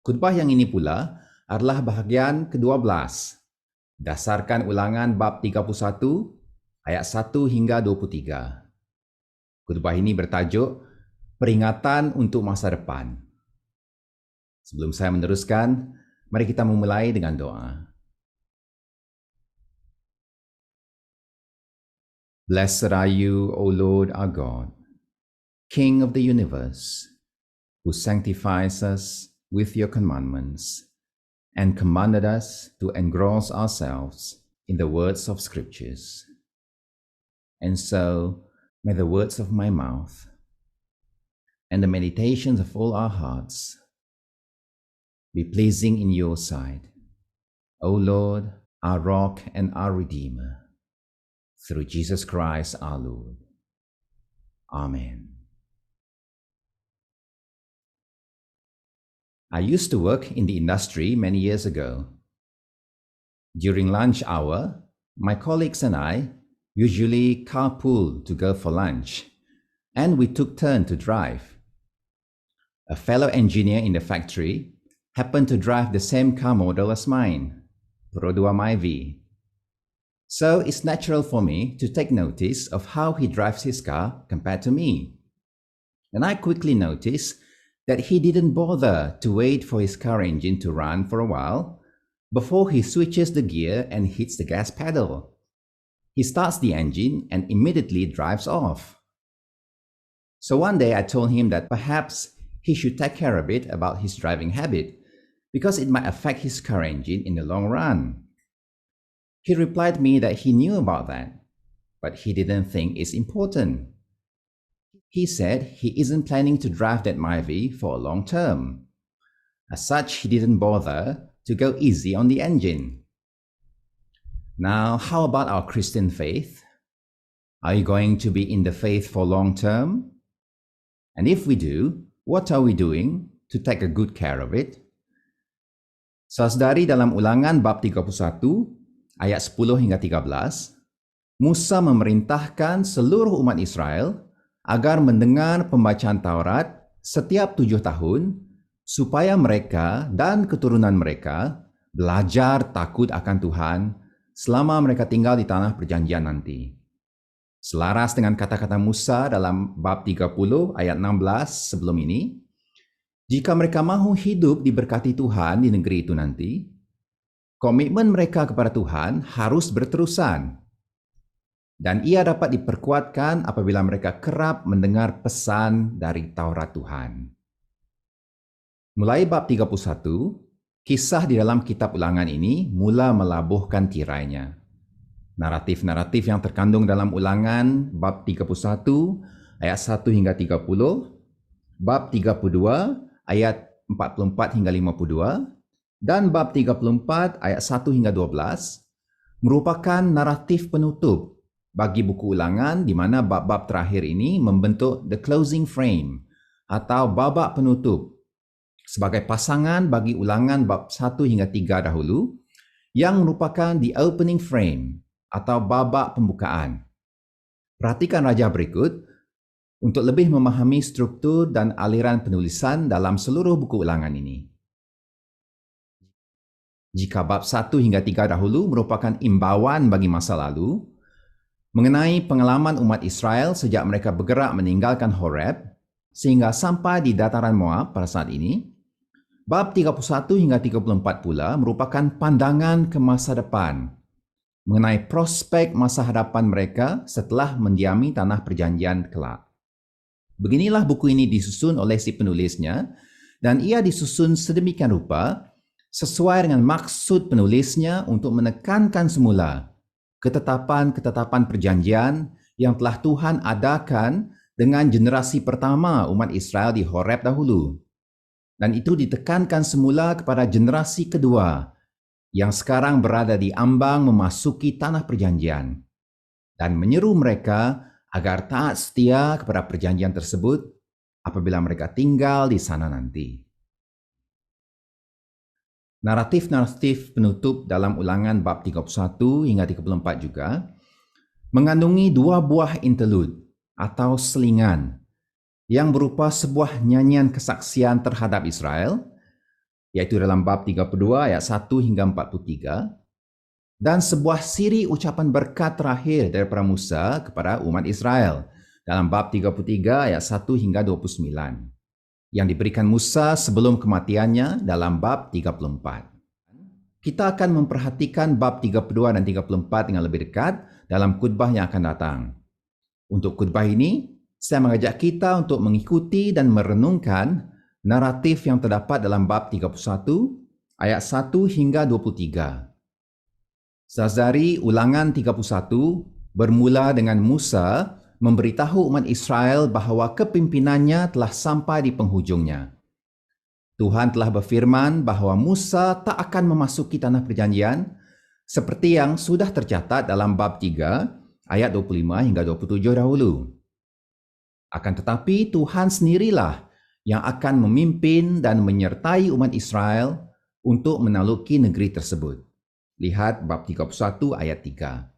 Khutbah yang ini pula adalah bahagian ke-12. Dasarkan Ulangan bab 31 ayat 1 hingga 23. Khutbah ini bertajuk Peringatan untuk Masa Depan. Sebelum saya meneruskan, mari kita memulai dengan doa. Blessed are you, O Lord our God, King of the universe, who sanctifies us with your commandments and commanded us to engross ourselves in the words of Scriptures. And so, may the words of my mouth and the meditations of all our hearts be pleasing in your sight, O Lord, our rock and our Redeemer, through Jesus Christ our Lord. Amen. I used to work in the industry many years ago. During lunch hour, my colleagues and I usually carpool to go for lunch, and we took turn to drive. A fellow engineer in the factory happened to drive the same car model as mine, Pro 2 Myvi. So it's natural for me to take notice of how he drives his car compared to me. And I quickly noticed that he didn't bother to wait for his car engine to run for a while before he switches the gear and hits the gas pedal. He starts the engine and immediately drives off. So one day I told him that perhaps he should take care a bit about his driving habit because it might affect his car engine in the long run. He replied me that he knew about that, but he didn't think it's important. He said he isn't planning to drive that Myvi for a long term. As such, he didn't bother to go easy on the engine. Now, how about our Christian faith? Are you going to be in the faith for long term? And if we do, what are we doing to take a good care of it? Saudari, dalam Ulangan bab 31 ayat 10 hingga 13, Musa memerintahkan seluruh umat Israel agar mendengar pembacaan Taurat setiap 7 tahun supaya mereka dan keturunan mereka belajar takut akan Tuhan selama mereka tinggal di tanah perjanjian nanti. Selaras dengan kata-kata Musa dalam bab 30 ayat 16 sebelum ini, jika mereka mahu hidup diberkati Tuhan di negeri itu nanti, komitmen mereka kepada Tuhan harus berterusan. Dan ia dapat diperkuatkan apabila mereka kerap mendengar pesan dari Taurat Tuhan. Mulai bab 31, kisah di dalam kitab Ulangan ini mula melabuhkan tirainya. Naratif-naratif yang terkandung dalam Ulangan bab 31 ayat 1 hingga 30, bab 32 ayat 44 hingga 52, dan bab 34 ayat 1 hingga 12 merupakan naratif penutup bagi buku Ulangan di mana bab-bab terakhir ini membentuk the closing frame atau babak penutup sebagai pasangan bagi Ulangan bab 1 hingga 3 dahulu yang merupakan the opening frame atau babak pembukaan. Perhatikan rajah berikut untuk lebih memahami struktur dan aliran penulisan dalam seluruh buku Ulangan ini. Jika bab 1 hingga 3 dahulu merupakan imbauan bagi masa lalu, mengenai pengalaman umat Israel sejak mereka bergerak meninggalkan Horeb sehingga sampai di dataran Moab pada saat ini, bab 31 hingga 34 pula merupakan pandangan ke masa depan, mengenai prospek masa hadapan mereka setelah mendiami tanah perjanjian kelak. Beginilah buku ini disusun oleh si penulisnya, dan ia disusun sedemikian rupa sesuai dengan maksud penulisnya untuk menekankan semula ketetapan-ketetapan perjanjian yang telah Tuhan adakan dengan generasi pertama umat Israel di Horeb dahulu. Dan itu ditekankan semula kepada generasi kedua yang sekarang berada di ambang memasuki tanah perjanjian dan menyeru mereka agar taat setia kepada perjanjian tersebut apabila mereka tinggal di sana nanti. Naratif-naratif penutup dalam Ulangan bab 31 hingga 34 juga mengandungi 2 buah interlude atau selingan yang berupa sebuah nyanyian kesaksian terhadap Israel yaitu dalam bab 32 ayat 1 hingga 43, dan sebuah siri ucapan berkat terakhir daripada Musa kepada umat Israel dalam bab 33 ayat 1 hingga 29, yang diberikan Musa sebelum kematiannya dalam bab 34. Kita akan memperhatikan bab 32 dan 34 dengan lebih dekat dalam khutbah yang akan datang. Untuk khutbah ini, saya mengajak kita untuk mengikuti dan merenungkan naratif yang terdapat dalam bab 31 ayat 1 hingga 23. Dari Ulangan 31 bermula dengan Musa memberitahu umat Israel bahawa kepimpinannya telah sampai di penghujungnya. Tuhan telah berfirman bahawa Musa tak akan memasuki tanah perjanjian seperti yang sudah tercatat dalam bab 3 ayat 25 hingga 27 dahulu. Akan tetapi Tuhan sendirilah yang akan memimpin dan menyertai umat Israel untuk menaluki negeri tersebut. Lihat bab 31 ayat 3.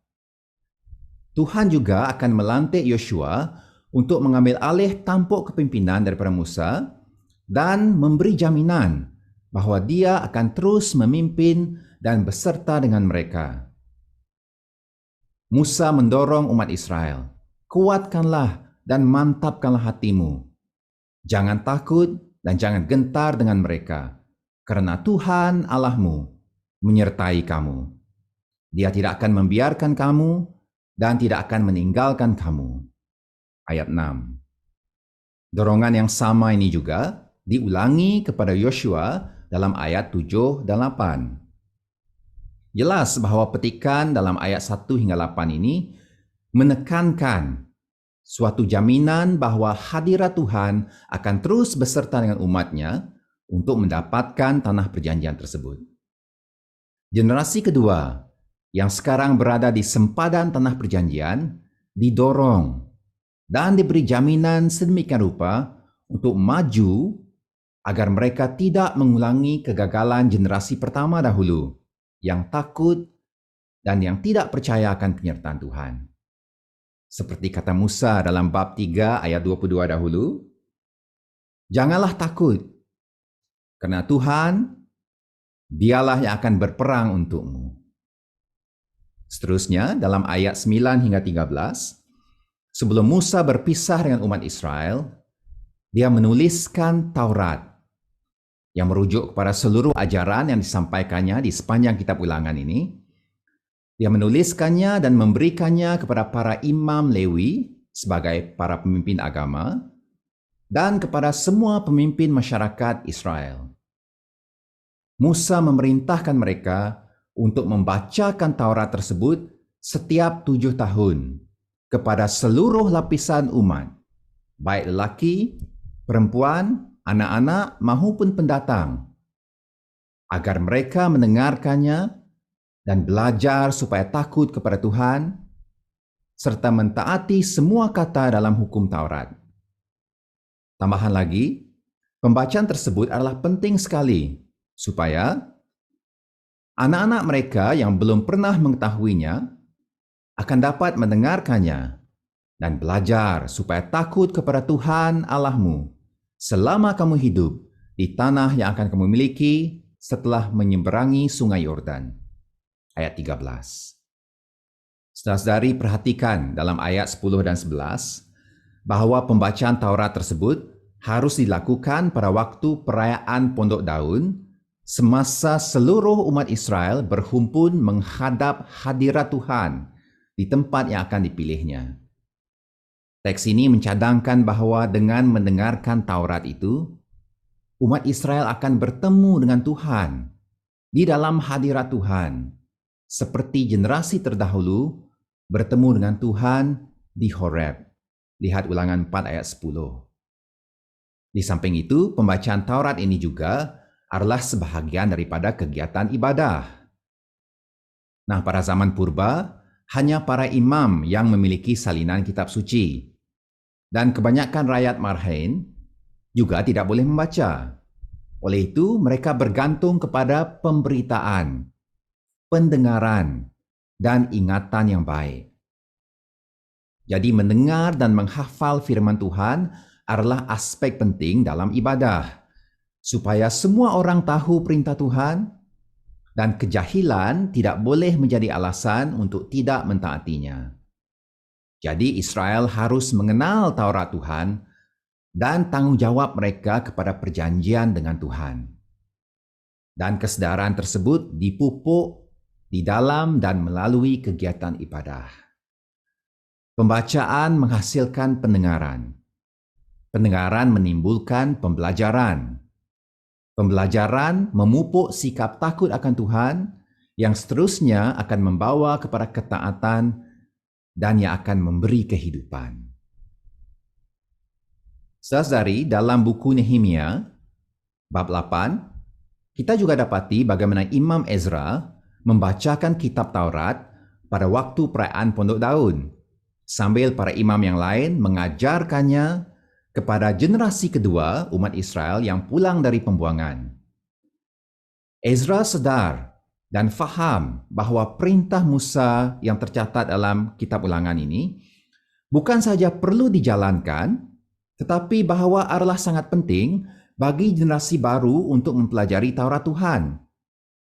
Tuhan juga akan melantik Yosua untuk mengambil alih tampuk kepimpinan daripada Musa dan memberi jaminan bahawa dia akan terus memimpin dan beserta dengan mereka. Musa mendorong umat Israel, kuatkanlah dan mantapkanlah hatimu. Jangan takut dan jangan gentar dengan mereka, kerana Tuhan Allahmu menyertai kamu. Dia tidak akan membiarkan kamu dan tidak akan meninggalkan kamu. Ayat 6. Dorongan yang sama ini juga diulangi kepada Yosua dalam ayat 7 dan 8. Jelas bahawa petikan dalam ayat 1 hingga 8 ini menekankan suatu jaminan bahawa hadirat Tuhan akan terus beserta dengan umatnya untuk mendapatkan tanah perjanjian tersebut. Generasi kedua yang sekarang berada di sempadan tanah perjanjian didorong dan diberi jaminan sedemikian rupa untuk maju agar mereka tidak mengulangi kegagalan generasi pertama dahulu yang takut dan yang tidak percaya akan penyertaan Tuhan. Seperti kata Musa dalam bab 3 ayat 22 dahulu, janganlah takut, kerana Tuhan, dialah yang akan berperang untukmu. Seterusnya, dalam ayat 9 hingga 13, sebelum Musa berpisah dengan umat Israel, dia menuliskan Taurat yang merujuk kepada seluruh ajaran yang disampaikannya di sepanjang kitab Ulangan ini. Dia menuliskannya dan memberikannya kepada para imam Lewi sebagai para pemimpin agama dan kepada semua pemimpin masyarakat Israel. Musa memerintahkan mereka untuk membacakan Taurat tersebut setiap 7 tahun kepada seluruh lapisan umat, baik lelaki, perempuan, anak-anak maupun pendatang, agar mereka mendengarkannya dan belajar supaya takut kepada Tuhan serta mentaati semua kata dalam hukum Taurat. Tambahan lagi, pembacaan tersebut adalah penting sekali supaya anak-anak mereka yang belum pernah mengetahuinya akan dapat mendengarkannya dan belajar supaya takut kepada Tuhan Allahmu selama kamu hidup di tanah yang akan kamu miliki setelah menyeberangi sungai Yordan. Ayat 13. Saudara-saudari, perhatikan dalam ayat 10 dan 11 bahawa pembacaan Taurat tersebut harus dilakukan pada waktu perayaan Pondok Daun semasa seluruh umat Israel berhimpun menghadap hadirat Tuhan di tempat yang akan dipilihnya. Teks ini mencadangkan bahawa dengan mendengarkan Taurat itu, umat Israel akan bertemu dengan Tuhan di dalam hadirat Tuhan, seperti generasi terdahulu bertemu dengan Tuhan di Horeb. Lihat Ulangan 4 ayat 10. Di samping itu, pembacaan Taurat ini juga adalah sebahagian daripada kegiatan ibadah. Nah, pada zaman purba, hanya para imam yang memiliki salinan kitab suci. Dan kebanyakan rakyat Marhain juga tidak boleh membaca. Oleh itu, mereka bergantung kepada pemberitaan, pendengaran, dan ingatan yang baik. Jadi mendengar dan menghafal firman Tuhan adalah aspek penting dalam ibadah, supaya semua orang tahu perintah Tuhan dan kejahilan tidak boleh menjadi alasan untuk tidak mentaatinya. Jadi Israel harus mengenal Taurat Tuhan dan tanggung jawab mereka kepada perjanjian dengan Tuhan. Dan kesedaran tersebut dipupuk di dalam dan melalui kegiatan ibadah. Pembacaan menghasilkan pendengaran. Pendengaran menimbulkan pembelajaran. Pembelajaran memupuk sikap takut akan Tuhan yang seterusnya akan membawa kepada ketaatan dan yang akan memberi kehidupan. Saudari, dalam buku Nehemia, bab 8, kita juga dapati bagaimana Imam Ezra membacakan kitab Taurat pada waktu perayaan Pondok Daun, sambil para imam yang lain mengajarkannya kepada generasi kedua umat Israel yang pulang dari pembuangan. Ezra sadar dan faham bahawa perintah Musa yang tercatat dalam kitab Ulangan ini bukan saja perlu dijalankan, tetapi bahawa adalah sangat penting bagi generasi baru untuk mempelajari Taurat Tuhan.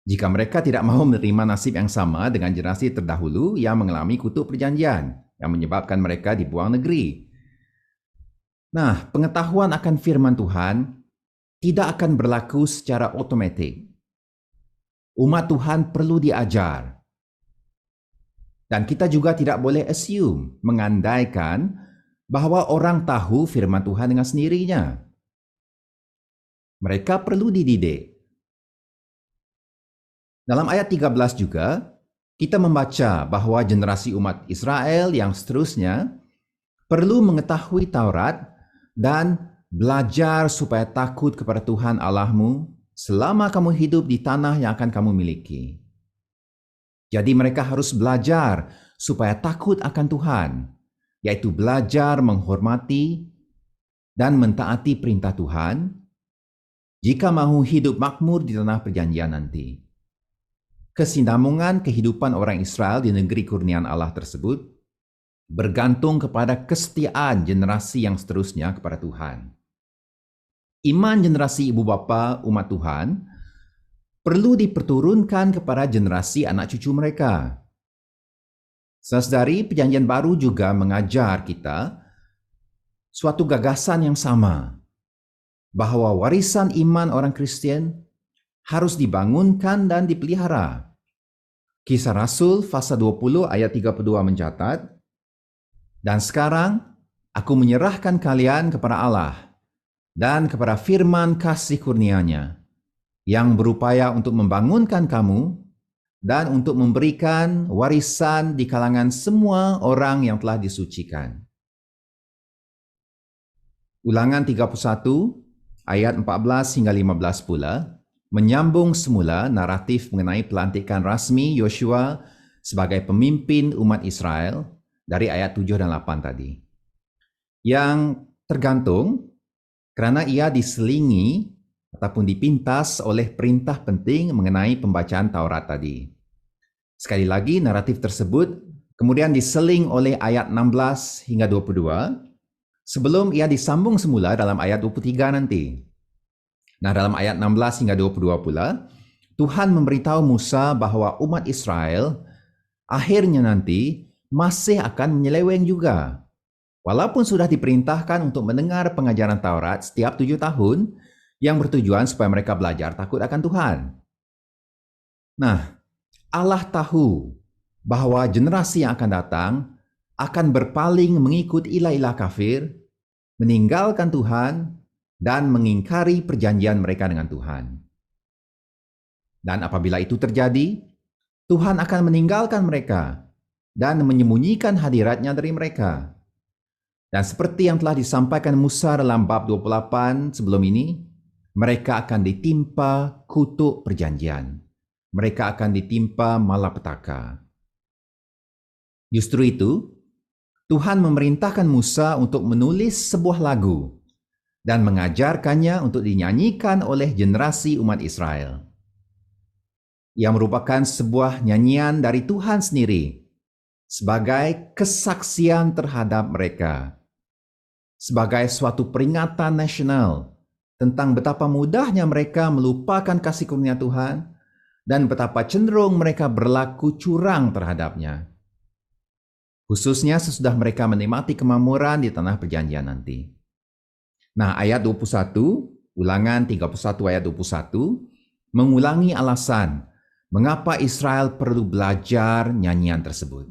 Jika mereka tidak mahu menerima nasib yang sama dengan generasi terdahulu yang mengalami kutuk perjanjian yang menyebabkan mereka dibuang negeri. Nah, pengetahuan akan firman Tuhan tidak akan berlaku secara otomatik. Umat Tuhan perlu diajar. Dan kita juga tidak boleh assume, mengandaikan bahawa orang tahu firman Tuhan dengan sendirinya. Mereka perlu dididik. Dalam ayat 13 juga, kita membaca bahawa generasi umat Israel yang seterusnya perlu mengetahui Taurat dan belajar supaya takut kepada Tuhan Allahmu selama kamu hidup di tanah yang akan kamu miliki. Jadi mereka harus belajar supaya takut akan Tuhan, yaitu belajar menghormati dan mentaati perintah Tuhan jika mahu hidup makmur di tanah perjanjian nanti. Kesinambungan kehidupan orang Israel di negeri kurniaan Allah tersebut bergantung kepada kesetiaan generasi yang seterusnya kepada Tuhan. Iman generasi ibu bapa umat Tuhan perlu diperturunkan kepada generasi anak cucu mereka. Saudari, perjanjian baru juga mengajar kita suatu gagasan yang sama, bahawa warisan iman orang Kristian harus dibangunkan dan dipelihara. Kisah Rasul pasal 20 ayat 32 mencatat, "Dan sekarang aku menyerahkan kalian kepada Allah dan kepada firman kasih kurnia-Nya yang berupaya untuk membangunkan kamu dan untuk memberikan warisan di kalangan semua orang yang telah disucikan." Ulangan 31 ayat 14 hingga 15 pula menyambung semula naratif mengenai pelantikan rasmi Yosua sebagai pemimpin umat Israel dari ayat 7 dan 8 tadi. Yang tergantung kerana ia diselingi ataupun dipintas oleh perintah penting mengenai pembacaan Taurat tadi. Sekali lagi, naratif tersebut kemudian diseling oleh ayat 16 hingga 22 sebelum ia disambung semula dalam ayat 23 nanti. Nah, dalam ayat 16 hingga 22 pula, Tuhan memberitahu Musa bahawa umat Israel akhirnya nanti masih akan menyeleweng juga. Walaupun sudah diperintahkan untuk mendengar pengajaran Taurat setiap 7 tahun yang bertujuan supaya mereka belajar takut akan Tuhan. Nah, Allah tahu bahawa generasi yang akan datang akan berpaling mengikut ilah-ilah kafir, meninggalkan Tuhan, dan mengingkari perjanjian mereka dengan Tuhan. Dan apabila itu terjadi, Tuhan akan meninggalkan mereka dan menyembunyikan hadirat-Nya dari mereka. Dan seperti yang telah disampaikan Musa dalam bab 28 sebelum ini, mereka akan ditimpa kutuk perjanjian. Mereka akan ditimpa malapetaka. Justru itu, Tuhan memerintahkan Musa untuk menulis sebuah lagu dan mengajarkannya untuk dinyanyikan oleh generasi umat Israel. Ia merupakan sebuah nyanyian dari Tuhan sendiri sebagai kesaksian terhadap mereka, sebagai suatu peringatan nasional tentang betapa mudahnya mereka melupakan kasih karunia Tuhan dan betapa cenderung mereka berlaku curang terhadapnya. Khususnya sesudah mereka menikmati kemakmuran di tanah perjanjian nanti. Nah, ayat 21, Ulangan 31 ayat 21, mengulangi alasan mengapa Israel perlu belajar nyanyian tersebut.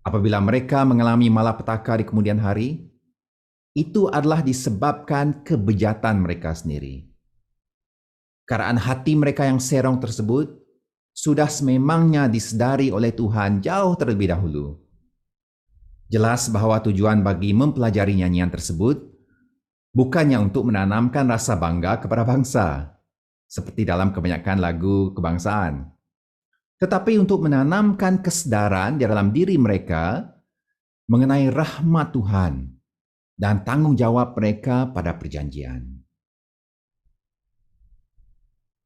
Apabila mereka mengalami malapetaka di kemudian hari, itu adalah disebabkan kebejatan mereka sendiri. Keadaan hati mereka yang serong tersebut sudah sememangnya disedari oleh Tuhan jauh terlebih dahulu. Jelas bahwa tujuan bagi mempelajari nyanyian tersebut bukannya untuk menanamkan rasa bangga kepada bangsa, seperti dalam kebanyakan lagu kebangsaan, tetapi untuk menanamkan kesedaran di dalam diri mereka mengenai rahmat Tuhan dan tanggung jawab mereka pada perjanjian.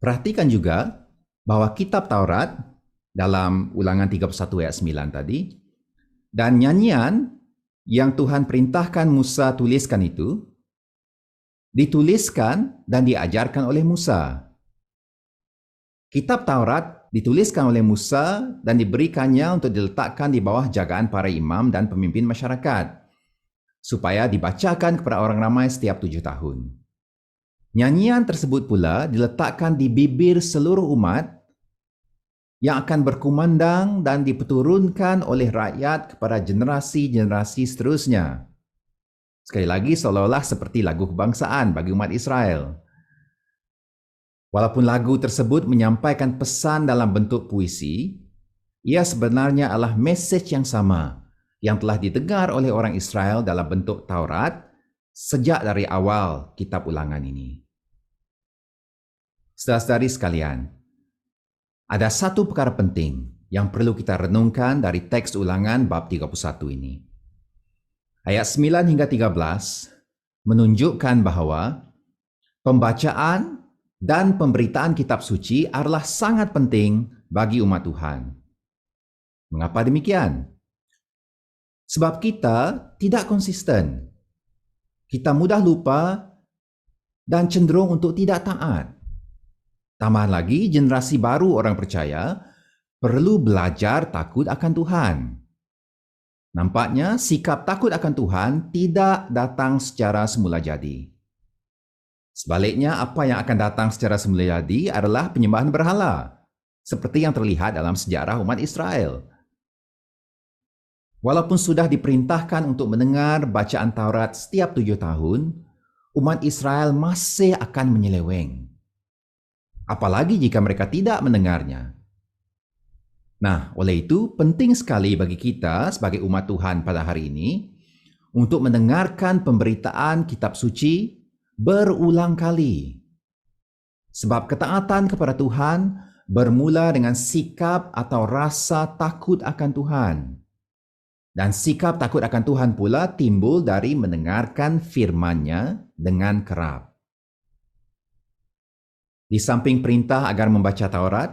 Perhatikan juga bahwa kitab Taurat dalam Ulangan 31 ayat 9 tadi, dan nyanyian yang Tuhan perintahkan Musa tuliskan itu, dituliskan dan diajarkan oleh Musa. Kitab Taurat dituliskan oleh Musa dan diberikannya untuk diletakkan di bawah jagaan para imam dan pemimpin masyarakat, supaya dibacakan kepada orang ramai setiap 7 tahun. Nyanyian tersebut pula diletakkan di bibir seluruh umat yang akan berkumandang dan diperturunkan oleh rakyat kepada generasi-generasi seterusnya. Sekali lagi, seolah-olah seperti lagu kebangsaan bagi umat Israel. Walaupun lagu tersebut menyampaikan pesan dalam bentuk puisi, ia sebenarnya adalah mesej yang sama yang telah didengar oleh orang Israel dalam bentuk Taurat sejak dari awal kitab Ulangan ini. Saudara-saudari sekalian, ada satu perkara penting yang perlu kita renungkan dari teks Ulangan bab 31 ini. Ayat 9 hingga 13 menunjukkan bahwa pembacaan dan pemberitaan kitab suci adalah sangat penting bagi umat Tuhan. Mengapa demikian? Sebab kita tidak konsisten. Kita mudah lupa dan cenderung untuk tidak taat. Tambah lagi, generasi baru orang percaya perlu belajar takut akan Tuhan. Nampaknya sikap takut akan Tuhan tidak datang secara semula jadi. Sebaliknya, apa yang akan datang secara semula jadi adalah penyembahan berhala, seperti yang terlihat dalam sejarah umat Israel. Walaupun sudah diperintahkan untuk mendengar bacaan Taurat setiap 7 tahun, umat Israel masih akan menyeleweng. Apalagi jika mereka tidak mendengarnya. Nah, oleh itu penting sekali bagi kita sebagai umat Tuhan pada hari ini untuk mendengarkan pemberitaan kitab suci berulang kali. Sebab ketaatan kepada Tuhan bermula dengan sikap atau rasa takut akan Tuhan. Dan sikap takut akan Tuhan pula timbul dari mendengarkan firman-Nya dengan kerap. Di samping perintah agar membaca Taurat,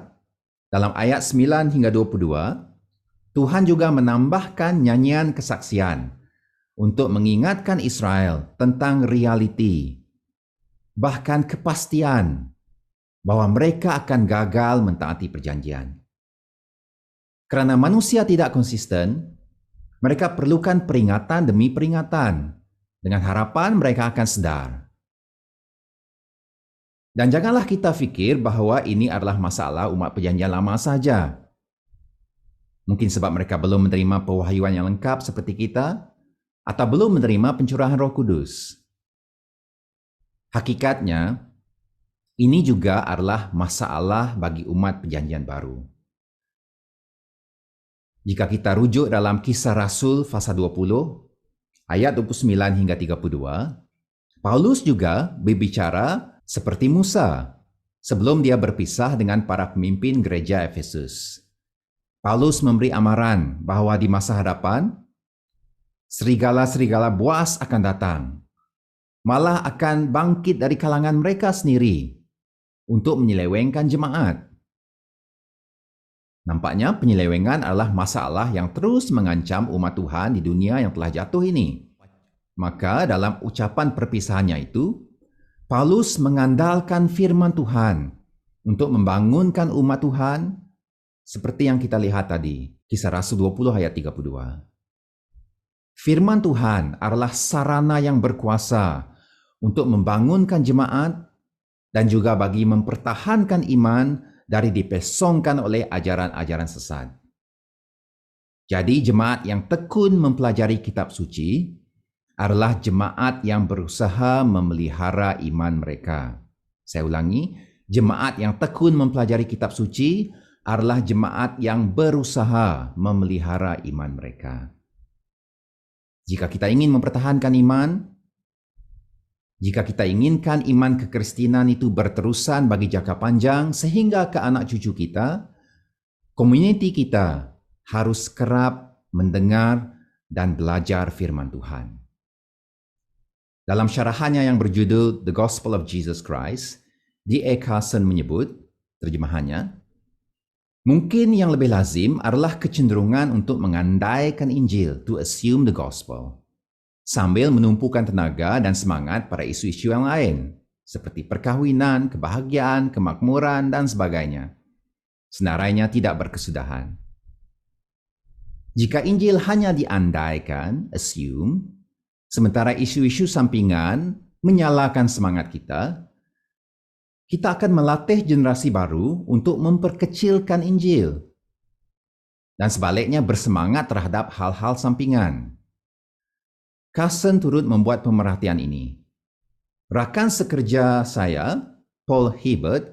dalam ayat 9 hingga 22, Tuhan juga menambahkan nyanyian kesaksian untuk mengingatkan Israel tentang realiti, bahkan kepastian bahwa mereka akan gagal mentaati perjanjian. Kerana manusia tidak konsisten, mereka perlukan peringatan demi peringatan dengan harapan mereka akan sedar. Dan janganlah kita fikir bahawa ini adalah masalah umat perjanjian lama saja. Mungkin sebab mereka belum menerima pewahyuan yang lengkap seperti kita, atau belum menerima pencurahan Roh Kudus. Hakikatnya, ini juga adalah masalah bagi umat perjanjian baru. Jika kita rujuk dalam Kisah Rasul pasal 20, ayat 29 hingga 32, Paulus juga berbicara seperti Musa sebelum dia berpisah dengan para pemimpin gereja Efesus. Paulus memberi amaran bahawa di masa hadapan, serigala-serigala buas akan datang, malah akan bangkit dari kalangan mereka sendiri untuk menyelewengkan jemaat. Nampaknya penyelewengan adalah masalah yang terus mengancam umat Tuhan di dunia yang telah jatuh ini. Maka dalam ucapan perpisahannya itu, Paulus mengandalkan firman Tuhan untuk membangunkan umat Tuhan seperti yang kita lihat tadi, Kisah Rasul 20 ayat 32. Firman Tuhan adalah sarana yang berkuasa untuk membangunkan jemaat dan juga bagi mempertahankan iman dari dipesongkan oleh ajaran-ajaran sesat. Jadi jemaat yang tekun mempelajari kitab suci adalah jemaat yang berusaha memelihara iman mereka. Saya ulangi, jemaat yang tekun mempelajari kitab suci adalah jemaat yang berusaha memelihara iman mereka. Jika kita ingin mempertahankan iman, jika kita inginkan iman kekristenan itu berterusan bagi jangka panjang sehingga ke anak cucu kita, komuniti kita harus kerap mendengar dan belajar firman Tuhan. Dalam syarahannya yang berjudul The Gospel of Jesus Christ, D.A. Carson menyebut, terjemahannya, mungkin yang lebih lazim adalah kecenderungan untuk mengandaikan Injil, to assume the gospel, sambil menumpukan tenaga dan semangat pada isu-isu yang lain, seperti perkawinan, kebahagiaan, kemakmuran, dan sebagainya. Senarainya tidak berkesudahan. Jika Injil hanya diandaikan, assume, sementara isu-isu sampingan menyalakan semangat kita akan melatih generasi baru untuk memperkecilkan Injil dan sebaliknya bersemangat terhadap hal-hal sampingan. Carson turut membuat pemerhatian ini. Rakan sekerja saya, Paul Hibbert,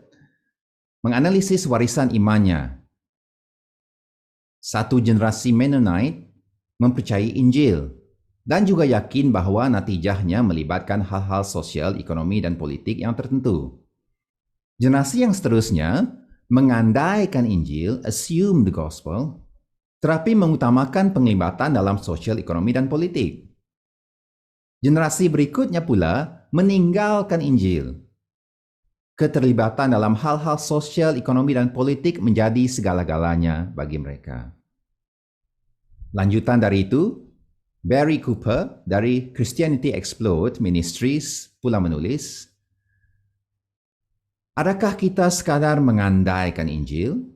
menganalisis warisan imannya. Satu generasi Mennonite mempercayai Injil dan juga yakin bahwa natijahnya melibatkan hal-hal sosial, ekonomi, dan politik yang tertentu. Generasi yang seterusnya mengandaikan Injil, assume the gospel, tetapi mengutamakan penglibatan dalam sosial, ekonomi, dan politik. Generasi berikutnya pula meninggalkan Injil. Keterlibatan dalam hal-hal sosial, ekonomi, dan politik menjadi segala-galanya bagi mereka. Lanjutan dari itu, Barry Cooper dari Christianity Explode Ministries pula menulis, adakah kita sekadar mengandaikan Injil?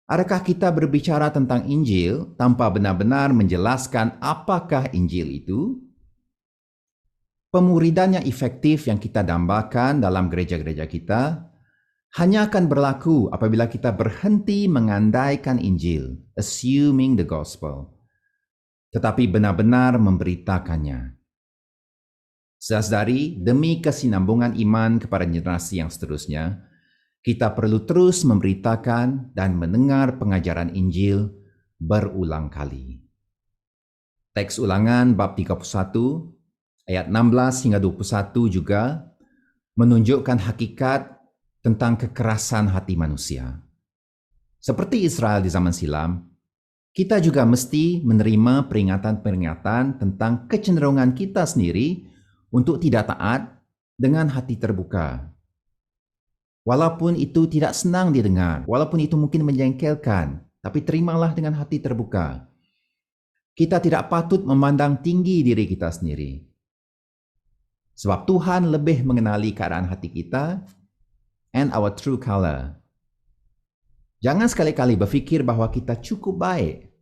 Adakah kita berbicara tentang Injil tanpa benar-benar menjelaskan apakah Injil itu? Pemuridan yang efektif yang kita dambakan dalam gereja-gereja kita hanya akan berlaku apabila kita berhenti mengandaikan Injil, assuming the gospel, tetapi benar-benar memberitakannya. Sesadari demi kesinambungan iman kepada generasi yang seterusnya, kita perlu terus memberitakan dan mendengar pengajaran Injil berulang kali. Teks ulangan bab 31, ayat 16 hingga 21 juga menunjukkan hakikat tentang kekerasan hati manusia. Seperti Israel di zaman silam, kita juga mesti menerima peringatan-peringatan tentang kecenderungan kita sendiri untuk tidak taat dengan hati terbuka. Walaupun itu tidak senang didengar, walaupun itu mungkin menjengkelkan, tapi terimalah dengan hati terbuka. Kita tidak patut memandang tinggi diri kita sendiri. Sebab Tuhan lebih mengenali keadaan hati kita and our true color. Jangan sekali-kali berfikir bahwa kita cukup baik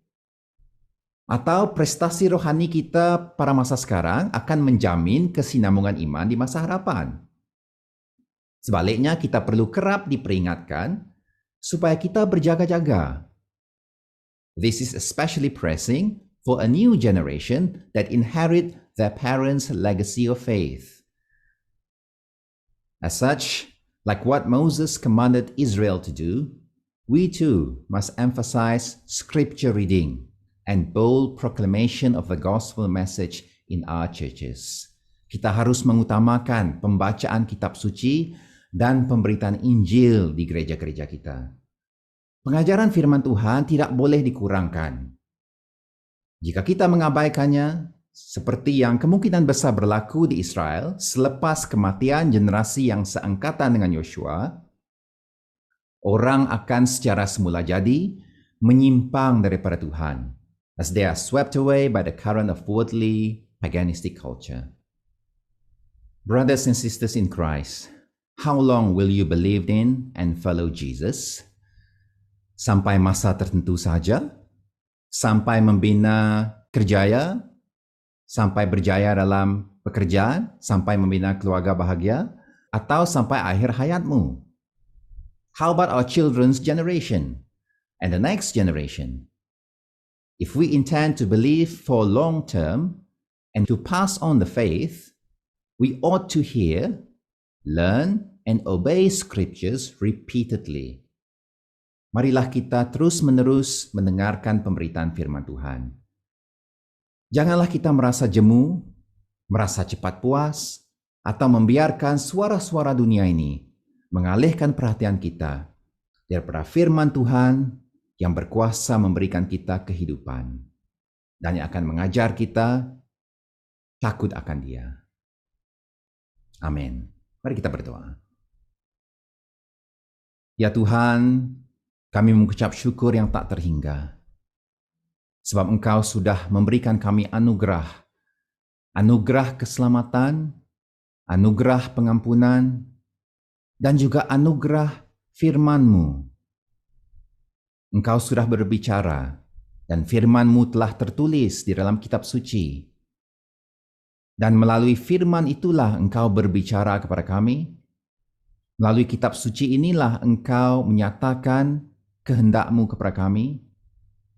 atau prestasi rohani kita pada masa sekarang akan menjamin kesinambungan iman di masa hadapan. Sebaliknya, kita perlu kerap diperingatkan supaya kita berjaga-jaga. This is especially pressing for a new generation that inherit their parents' legacy of faith. As such, like what Moses commanded Israel to do, we too must emphasize scripture reading and bold proclamation of the gospel message in our churches. Kita harus mengutamakan pembacaan kitab suci dan pemberitaan Injil di gereja-gereja kita. Pengajaran firman Tuhan tidak boleh dikurangkan. Jika kita mengabaikannya, seperti yang kemungkinan besar berlaku di Israel selepas kematian generasi yang seangkatan dengan Yosua, orang akan secara semula jadi menyimpang daripada Tuhan, as they are swept away by the current of worldly, paganistic culture. Brothers and sisters in Christ, how long will you believe in and follow Jesus? Sampai masa tertentu saja? Sampai membina kerjaya? Sampai berjaya dalam pekerjaan? Sampai membina keluarga bahagia? Atau sampai akhir hayatmu? How about our children's generation and the next generation? If we intend to believe for long term and to pass on the faith, we ought to hear, learn, and obey scriptures repeatedly. Marilah kita terus-menerus mendengarkan pemberitaan firman Tuhan. Janganlah kita merasa jemu, merasa cepat puas, atau membiarkan suara-suara dunia ini mengalihkan perhatian kita daripada firman Tuhan yang berkuasa memberikan kita kehidupan dan yang akan mengajar kita takut akan Dia. Amin. Mari kita berdoa. Ya Tuhan, kami mengucap syukur yang tak terhingga sebab Engkau sudah memberikan kami anugerah keselamatan, anugerah pengampunan, dan juga anugerah firman-Mu. Engkau sudah berbicara dan firman-Mu telah tertulis di dalam kitab suci. Dan melalui firman itulah Engkau berbicara kepada kami. Melalui kitab suci inilah Engkau menyatakan kehendak-Mu kepada kami.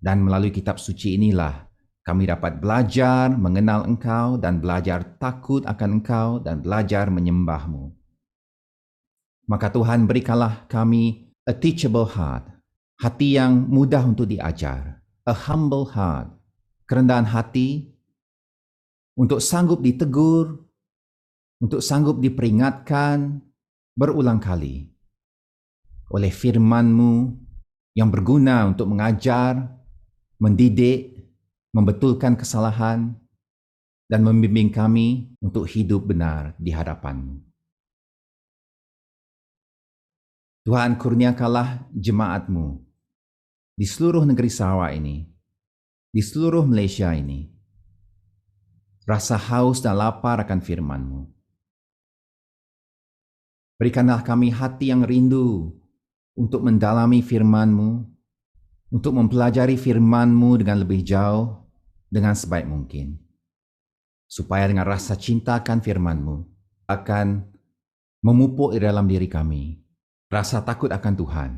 Dan melalui kitab suci inilah kami dapat belajar mengenal Engkau dan belajar takut akan Engkau dan belajar menyembah-Mu. Maka Tuhan berikanlah kami a teachable heart, hati yang mudah untuk diajar, a humble heart, kerendahan hati, untuk sanggup ditegur, untuk sanggup diperingatkan berulang kali oleh firman-Mu yang berguna untuk mengajar, mendidik, membetulkan kesalahan, dan membimbing kami untuk hidup benar di hadapan-Mu. Tuhan, kurniakanlah jemaat-Mu di seluruh negeri Sarawak ini, di seluruh Malaysia ini, rasa haus dan lapar akan firman-Mu. Berikanlah kami hati yang rindu untuk mendalami firman-Mu, untuk mempelajari firman-Mu dengan lebih jauh, dengan sebaik mungkin. Supaya dengan rasa cinta akan firman-Mu akan memupuk di dalam diri kami rasa takut akan Tuhan.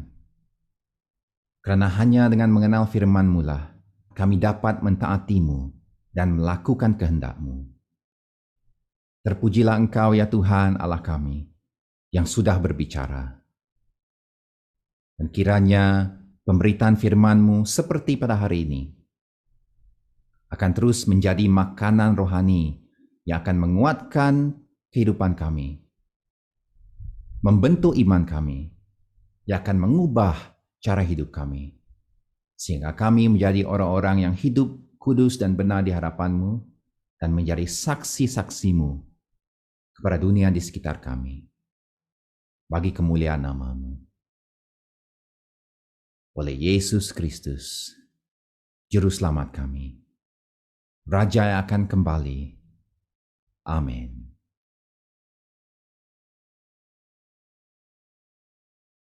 Kerana hanya dengan mengenal firman-Mu lah kami dapat mentaati-Mu dan melakukan kehendak-Mu. Terpujilah Engkau ya Tuhan Allah kami yang sudah berbicara. Dan kiranya pemberitaan firman-Mu seperti pada hari ini akan terus menjadi makanan rohani yang akan menguatkan kehidupan kami, membentuk iman kami, yang akan mengubah cara hidup kami, sehingga kami menjadi orang-orang yang hidup kudus dan benar di hadapan-Mu dan menjadi saksi-saksi-Mu kepada dunia di sekitar kami, bagi kemuliaan nama-Mu. Oleh Yesus Kristus, Juru Selamat kami, Raja yang akan kembali. Amin.